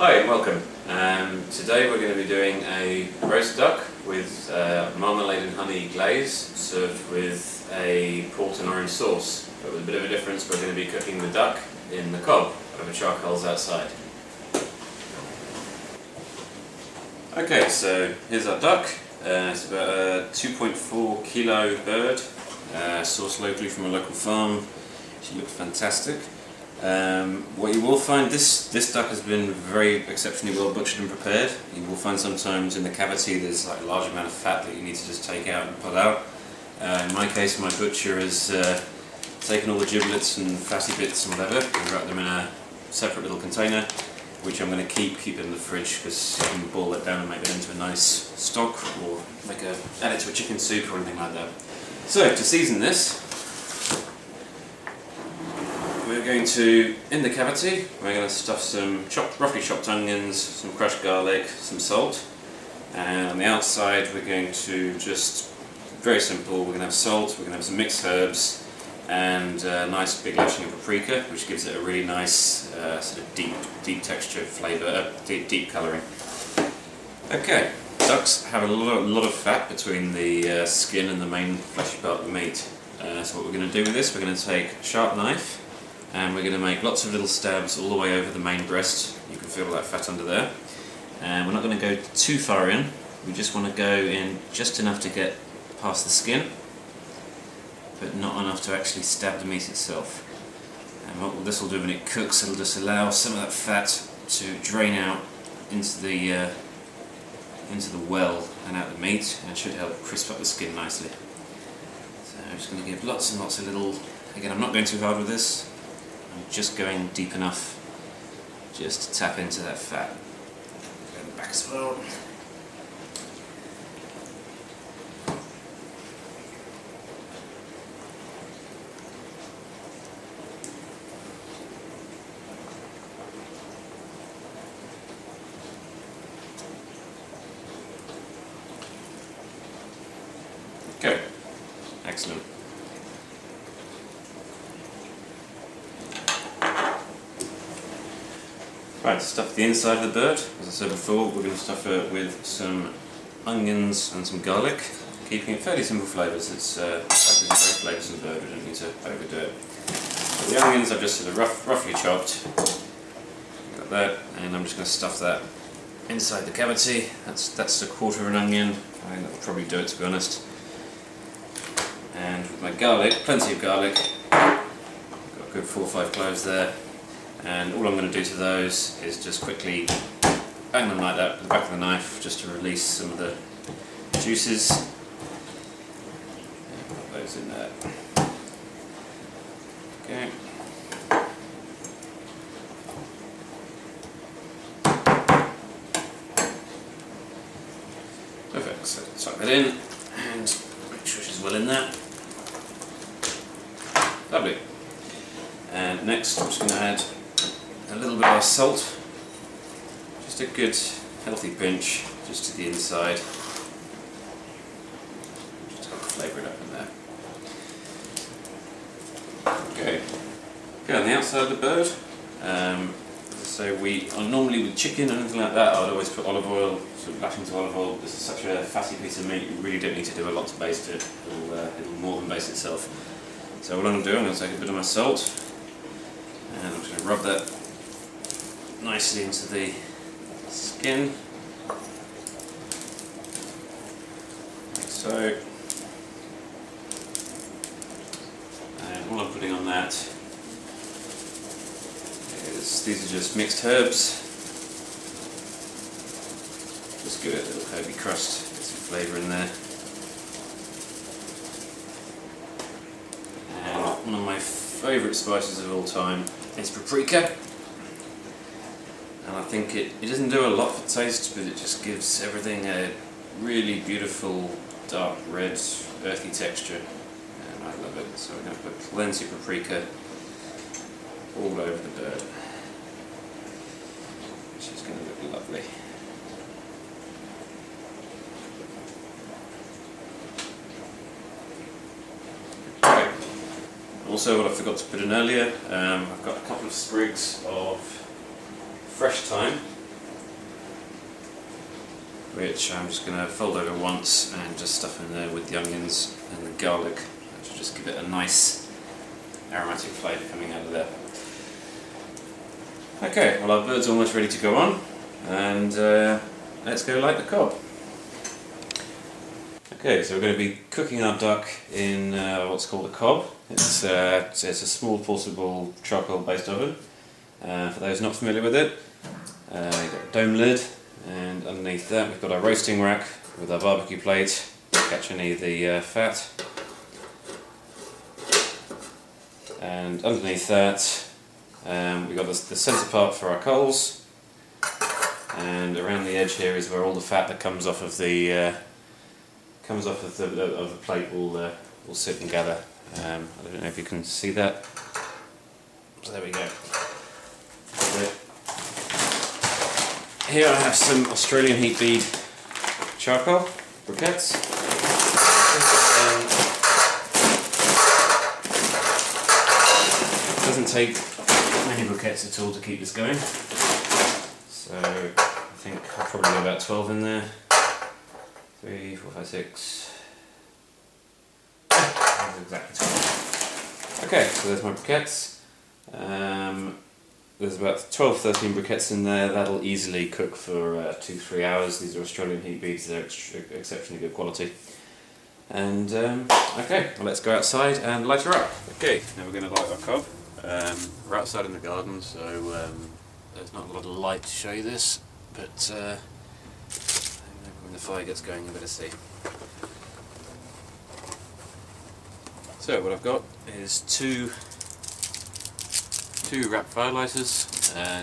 Hi and welcome. Today we're going to be doing a roast duck with marmalade and honey glaze served with a port and orange sauce. But with a bit of a difference, we're going to be cooking the duck in the cob over charcoals outside. Okay, so here's our duck. It's about a 2.4 kilo bird, sourced locally from a local farm. She looks fantastic. What you will find, this duck has been very exceptionally well butchered and prepared. You will find sometimes in the cavity there's like a large amount of fat that you need to just take out and pull out. In my case, my butcher has taken all the giblets and fatty bits and whatever and wrapped them in a separate little container, which I'm going to keep in the fridge because you can boil it down and make it into a nice stock or add it to a chicken soup or anything like that. So to season this, we're going to, in the cavity, we're going to stuff some roughly chopped onions, some crushed garlic, some salt, and on the outside we're going to just, very simple, we're going to have salt, we're going to have some mixed herbs, and a nice big lashing of paprika, which gives it a really nice sort of deep texture, flavour, deep colouring. Okay, ducks have a lot of fat between the skin and the main fleshy part of the meat. So what we're going to do with this, we're going to take a sharp knife, and we're going to make lots of little stabs all the way over the main breast. You can feel that fat under there. And we're not going to go too far in, we just want to go in just enough to get past the skin, but not enough to actually stab the meat itself. And what this will do when it cooks, it'll just allow some of that fat to drain out into the well and out the meat, and should help crisp up the skin nicely. So I'm just going to give lots and lots of little, again I'm not going too hard with this, I'm just going deep enough just to tap into that fat. Go back as well. Okay, excellent. Right, to stuff the inside of the bird, as I said before, we're going to stuff it with some onions and some garlic, keeping it fairly simple flavours. It's very flavours in the bird, we don't need to overdo it. So the onions I've just sort of roughly chopped, got that, and I'm just going to stuff that inside the cavity. That's a quarter of an onion, I think that'll probably do it, to be honest. And with my garlic, plenty of garlic, got a good 4 or 5 cloves there, and all I'm going to do to those is just quickly bang them like that with the back of the knife just to release some of the juices. And put those in there. Okay. Perfect, so tuck that in and make sure she's well in there. Lovely. And next I'm just going to add a little bit of salt, just a good healthy pinch just to the inside, just to flavour it up in there. Okay, on the outside of the bird, so normally with chicken or anything like that, I'd always put olive oil, sort of lash into olive oil. This is such a fatty piece of meat, you really don't need to do a lot to baste it, it'll more than baste itself. So what I'm going to do, I'm going to take a bit of my salt, and I'm just going to rub that nicely into the skin, like so. And all I'm putting on that is, these are just mixed herbs. Just give it a little herby crust, get some flavour in there. And one of my favourite spices of all time is paprika. And I think it doesn't do a lot for taste, but it just gives everything a really beautiful dark red earthy texture, and I love it. So we're going to put plenty of paprika all over the bird, which is going to look lovely. Okay. Also, what I forgot to put in earlier, I've got a couple of sprigs of fresh thyme, which I'm just going to fold over once and just stuff in there with the onions and the garlic, which will just give it a nice aromatic flavour coming out of there. Okay, well our bird's almost ready to go on, and let's go light the cob. Okay, so we're going to be cooking our duck in what's called a cob. It's a small portable charcoal based oven. For those not familiar with it, you've got a dome lid, and underneath that we've got our roasting rack with our barbecue plate to catch any of the fat. And underneath that we've got the centre part for our coals, and around the edge here is where all the fat that comes off of the plate will sit and gather. I don't know if you can see that. So there we go. So here I have some Australian heat bead charcoal briquettes. It doesn't take many briquettes at all to keep this going. So I think I'll probably get about 12 in there. 3, 4, 5, 6. That's exactly 12. Okay, so there's my briquettes. There's about 12-13 briquettes in there. That'll easily cook for 2-3 hours. These are Australian heat beads, they're exceptionally good quality. And okay, well, let's go outside and light her up. Okay, now we're going to light our cob. We're outside in the garden, so there's not a lot of light to show you this, but when the fire gets going you'll better see. So what I've got is two wrap firelights.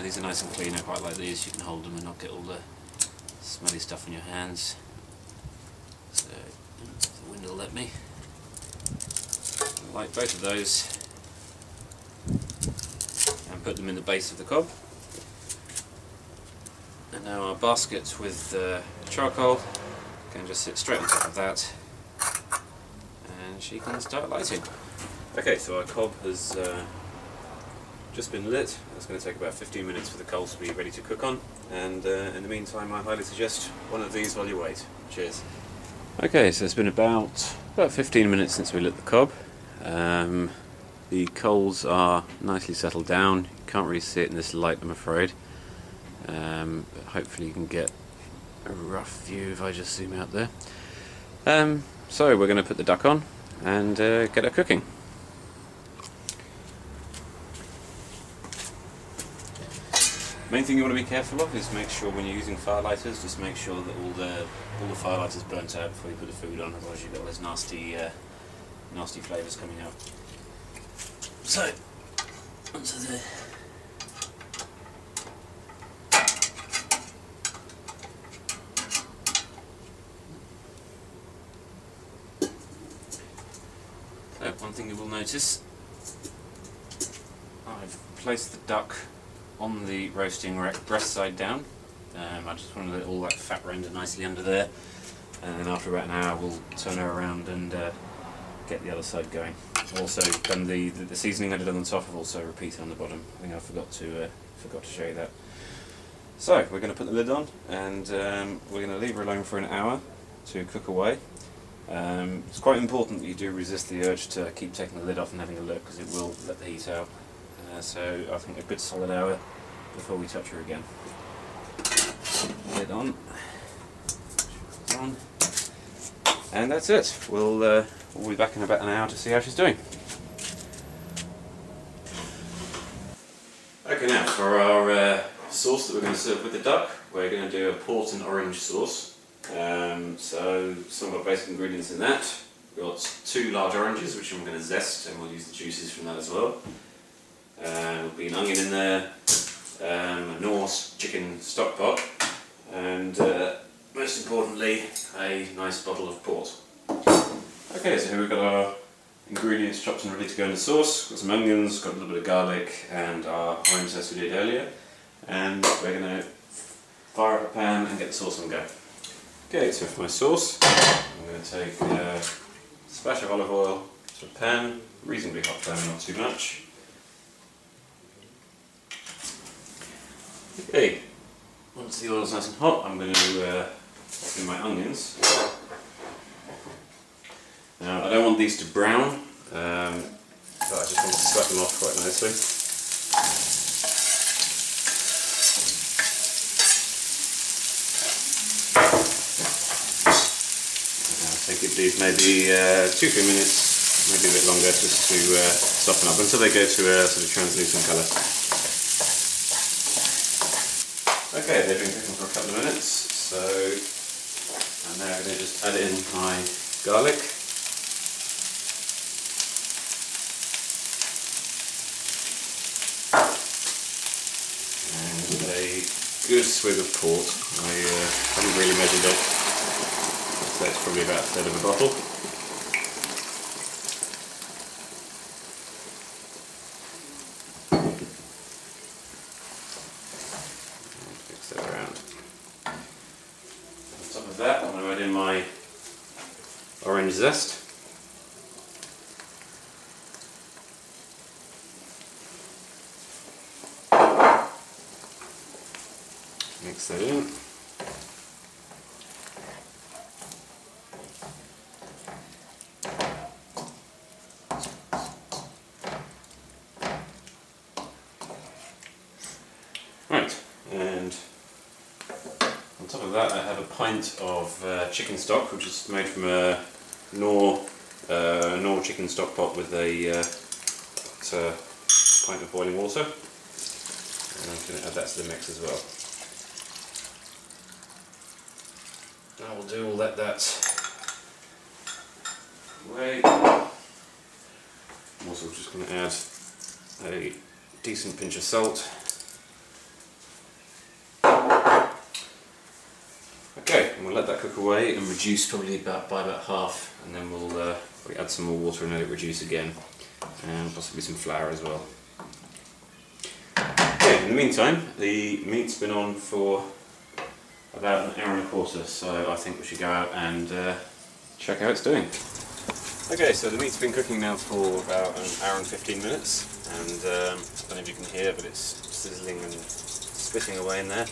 These are nice and clean. I quite like these. You can hold them and not get all the smelly stuff on your hands. So the wind will let me. I'll light both of those and put them in the base of the cob. And now our basket with charcoal can just sit straight on top of that, and she can start lighting. Okay, so our cob has just been lit. It's going to take about 15 minutes for the coals to be ready to cook on, and in the meantime I highly suggest one of these while you wait. Cheers. Okay, so it's been about 15 minutes since we lit the cob. The coals are nicely settled down. You can't really see it in this light, I'm afraid. But hopefully you can get a rough view if I just zoom out there. So we're going to put the duck on and get her cooking. Main thing you want to be careful of is make sure when you're using firelighters, just make sure that all the firelighters burnt out before you put the food on, otherwise you've got those nasty flavours coming out. So onto the one thing you will notice, I've placed the duck on the roasting rack breast side down. I just want to let all that fat render nicely under there, and then after about an hour we'll turn her around and get the other side going. I've also done the seasoning I did on the top. I've also repeated on the bottom. I think I forgot to show you that. So we're going to put the lid on, and we're going to leave her alone for an hour to cook away. It's quite important that you do resist the urge to keep taking the lid off and having a look, because it will let the heat out. So I think a good solid hour before we touch her again. Lid on. And that's it. We'll be back in about an hour to see how she's doing. Okay, now for our sauce that we're going to serve with the duck, we're going to do a port and orange sauce. So some of our basic ingredients in that, we've got 2 large oranges which I'm going to zest, and we'll use the juices from that as well. There'll be an onion in there, a Norse chicken stock pot, and most importantly a nice bottle of port. Okay, so here we've got our ingredients chopped and ready to go in the sauce. Got some onions, got a little bit of garlic, and our orange zest we did earlier. And we're going to fire up a pan and get the sauce on go. Okay, so for my sauce, I'm going to take a splash of olive oil to a pan, reasonably hot pan, not too much. Okay, once the oil is nice and hot, I'm going to in my onions. Now I don't want these to brown, but I just want to sweat them off quite nicely. So give these maybe 2-3 minutes, maybe a bit longer, just to soften up until they go to a sort of translucent colour. Okay, they've been cooking for a couple of minutes, so I'm now going to just add in my garlic. And a good swig of port. I haven't really measured it, so it's probably about 1/3 of a bottle. Mix that around. On top of that, I'm going to add in my orange zest. Mix that in. Right, and on top of that I have a pint of chicken stock, which is made from a Knorr chicken stock pot with a pint of boiling water. And I'm going to add that to the mix as well. Now we'll do, we'll let that away. I'm also just going to add a decent pinch of salt. Okay, and we'll let that cook away and reduce probably by about half, and then we'll add some more water and let it reduce again, and possibly some flour as well. Okay, in the meantime, the meat's been on for about 1 hour and a quarter, so I think we should go out and check how it's doing. Okay, so the meat's been cooking now for about 1 hour and 15 minutes, and I don't know if you can hear, but it's sizzling and spitting away in there.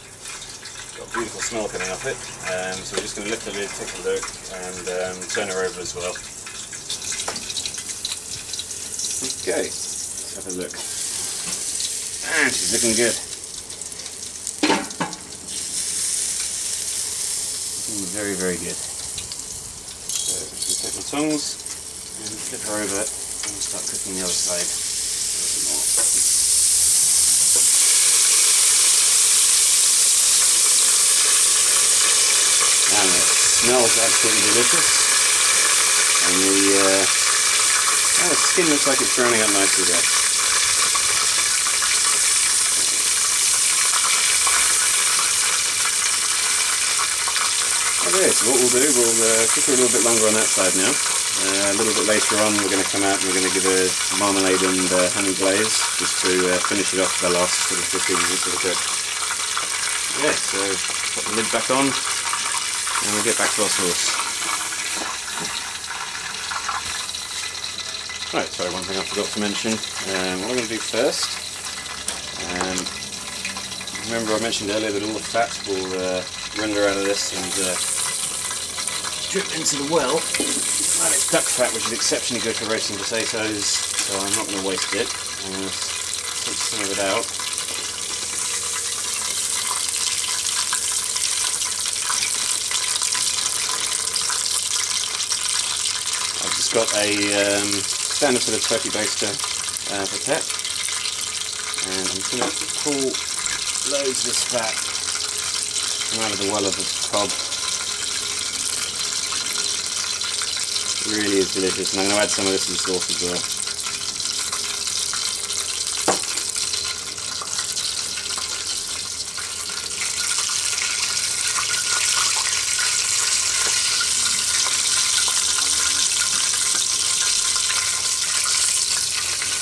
Got a beautiful smell coming off it, so we're just going to lift the lid, take a look, and turn her over as well. Okay, let's have a look. And she's looking good. Looking very, very good. So I'm just going to take my tongs and flip her over and start cooking the other side. And it smells absolutely delicious, and the skin looks like it's browning up nicely there. Okay, so what we'll do, we'll cook her a little bit longer on that side now. A little bit later on we're going to come out and we're going to give her marmalade and honey glaze, just to finish it off the last sort of 15 minutes of the cook. Okay, so put the lid back on. And we'll get back to our sauce. Right, sorry, one thing I forgot to mention. What I'm going to do first, remember I mentioned earlier that all the fat will render out of this and drip into the well. And it's duck fat, which is exceptionally good for roasting potatoes, so I'm not going to waste it. I'm going to take some of it out. Got a standard sort of turkey baster pipette, and I'm just going to pull loads of this fat from out of the well of the cob. It really is delicious, and I'm going to add some of this to the sauce as well.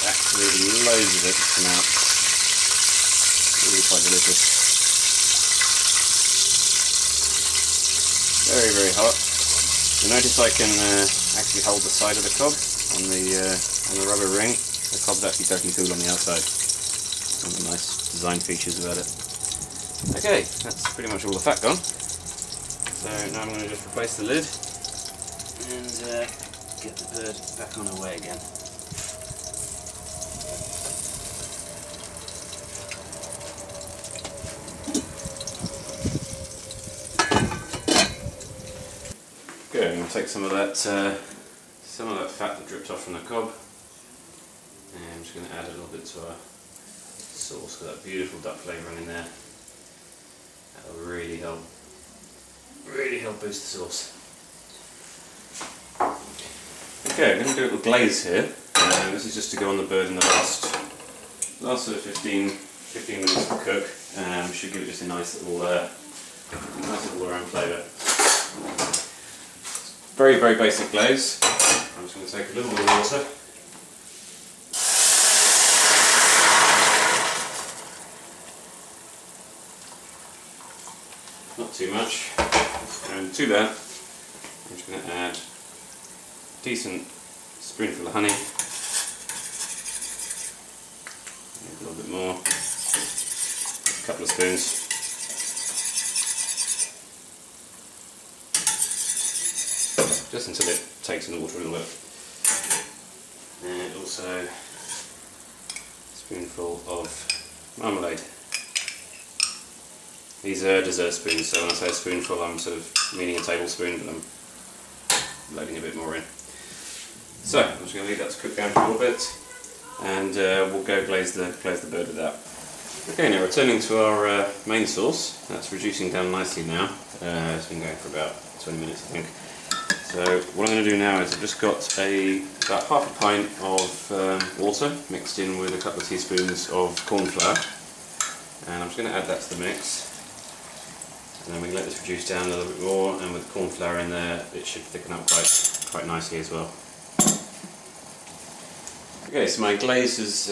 Absolutely loads of it to come out. Really quite delicious. Very, very hot. You'll notice I can actually hold the side of the cob on the rubber ring. The cob's actually totally cool on the outside. One of the nice design features about it. Okay, that's pretty much all the fat gone. So now I'm going to just replace the lid and get the bird back on her way again. Good, I'm going to take some of that fat that dripped off from the cob, and I'm just going to add a little bit to our sauce, got that beautiful duck flavouring in there. That will really help boost the sauce. Okay, I'm going to do a little glaze here. This is just to go on the bird in the last sort of 15 minutes to cook. Should give it just a nice little all-round flavour. Very, very basic glaze. I'm just going to take a little bit of water. Not too much. And to that, I'm just going to add a decent spoonful of honey. A little bit more. A couple of spoons. Just until it takes in the water a little bit. And also a spoonful of marmalade. These are dessert spoons, so when I say a spoonful I'm sort of meaning a tablespoon, but I'm loading a bit more in. So I'm just going to leave that to cook down for a little bit, and we'll go glaze the bird with that. Okay, now returning to our main sauce. That's reducing down nicely now. It's been going for about 20 minutes I think. So what I'm going to do now is I've just got about half a pint of water mixed in with a couple of teaspoons of corn flour, and I'm just going to add that to the mix, and then we can let this reduce down a little bit more, and with the corn flour in there it should thicken up quite nicely as well. Okay, so my glaze is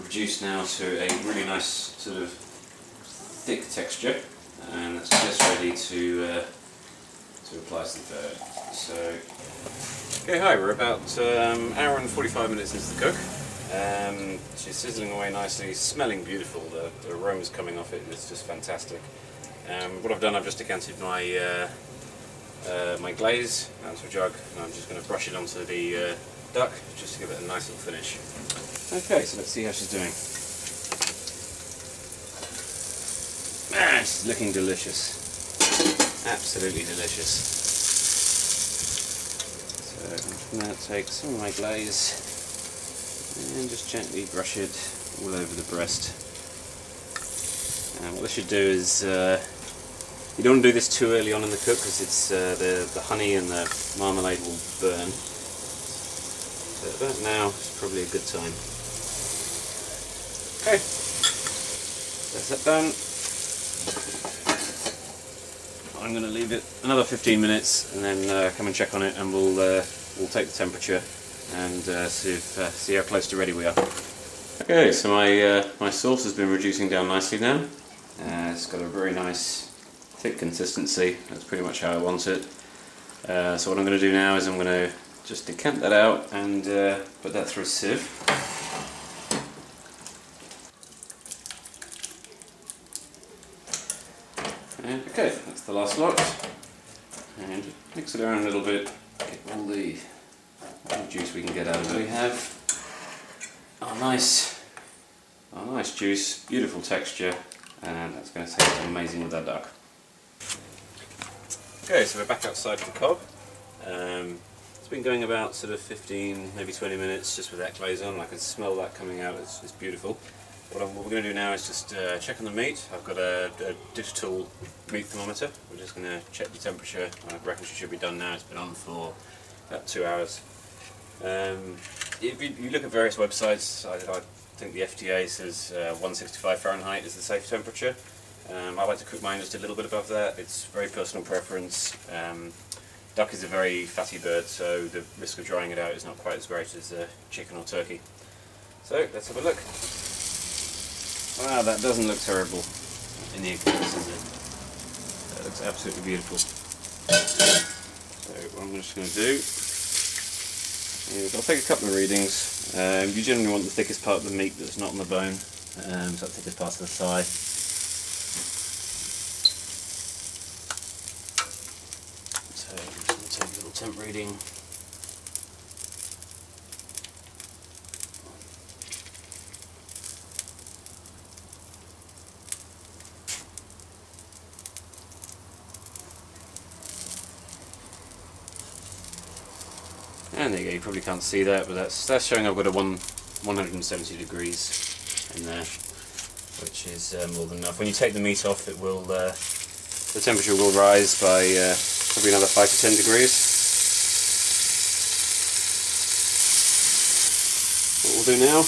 reduced now to a really nice sort of thick texture, and it's just ready to apply to the bird. So, okay, hi, we're about an hour and 45 minutes into the cook. She's sizzling away nicely, smelling beautiful, the aroma's coming off it, it's just fantastic. What I've done, I've just decanted my my glaze onto a jug, and I'm just going to brush it onto the duck, just to give it a nice little finish. Okay, so let's see how she's doing. Ah, she's looking delicious. Absolutely delicious. So I'm just going to take some of my glaze and just gently brush it all over the breast. And what this should do is, you don't want to do this too early on in the cook, because it's the honey and the marmalade will burn. So about now is probably a good time. Okay, that's that done. I'm going to leave it another 15 minutes and then come and check on it, and we'll take the temperature and see how close to ready we are. Okay, so my sauce has been reducing down nicely now. It's got a very nice thick consistency. That's pretty much how I want it. So what I'm going to do now is I'm going to just decant that out and put that through a sieve. And okay, that's the last lot. And mix it around a little bit, get all the juice we can get out of it. We have our nice juice, beautiful texture, and that's going to taste amazing with that duck. Okay, so we're back outside of the cob. It's been going about sort of 15, maybe 20 minutes just with that glaze on. I can smell that coming out, it's beautiful. What we're going to do now is just check on the meat. I've got a digital meat thermometer. We're just going to check the temperature. I reckon she should be done now. It's been on for about 2 hours. If you look at various websites, I think the FDA says 165 Fahrenheit is the safe temperature. I like to cook mine just a little bit above that. It's very personal preference. Duck is a very fatty bird, so the risk of drying it out is not quite as great as chicken or turkey. So let's have a look. Wow, that doesn't look terrible in the accounts, does it? That looks absolutely beautiful. So what I'm just going to do is I'll take a couple of readings. You generally want the thickest part of the meat that's not on the bone, so the thickest part of the thigh. reading. And there you go, you probably can't see that, but that's showing I've got a 170 degrees in there, which is more than enough. When you take the meat off, it will the temperature will rise by probably another 5 to 10 degrees. What we'll do now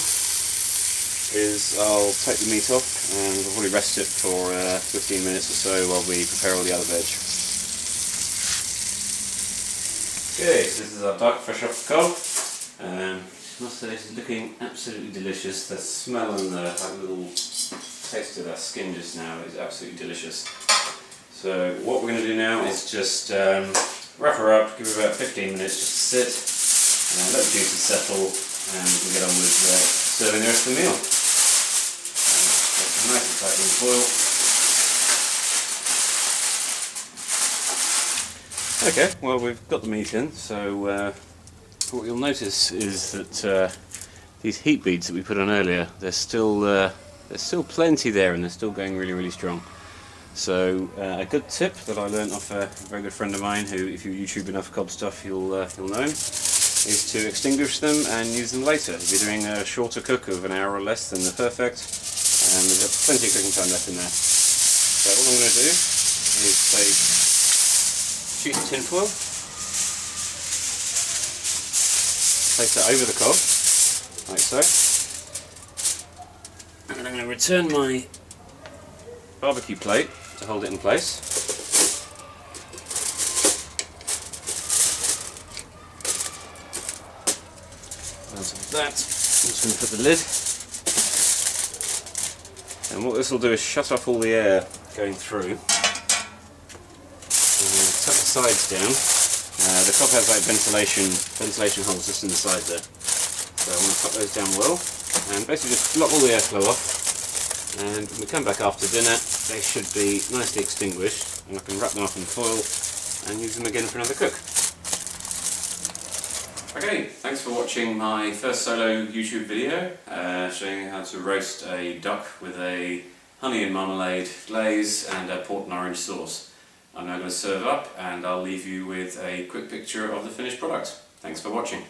is I'll take the meat off and I'll probably rest it for 15 minutes or so while we prepare all the other veg. Okay, so this is our duck fresh off the cob. I must say this is looking absolutely delicious. The smell and the little taste of that skin just now is absolutely delicious. So what we're going to do now is just wrap her up, give her about 15 minutes just to sit, and let the juices settle, and we can get on with serving the rest of the meal. Nice and tight in foil. Okay, well we've got the meat in, so what you'll notice is that these heat beads that we put on earlier, there's still plenty there, and they're still going really, really strong. So a good tip that I learned off a very good friend of mine, who, if you YouTube enough Cobb stuff, you'll know him, is to extinguish them and use them later. If you're doing a shorter cook of an hour or less, then they're perfect, and there's got plenty of cooking time left in there. So all I'm going to do is take sheet of tin foil, place that over the cob, like so, and I'm going to return my barbecue plate to hold it in place. On top of that, I'm just going to put the lid, and what this will do is shut off all the air going through. Tuck the sides down. The cob has like ventilation holes just in the side there. So I want to tuck those down well, and basically just block all the airflow off. And when we come back after dinner, they should be nicely extinguished, and I can wrap them up in foil and use them again for another cook. Okay, thanks for watching my first solo YouTube video showing how to roast a duck with a honey and marmalade glaze and a port and orange sauce. I'm now going to serve up, and I'll leave you with a quick picture of the finished product. Thanks for watching.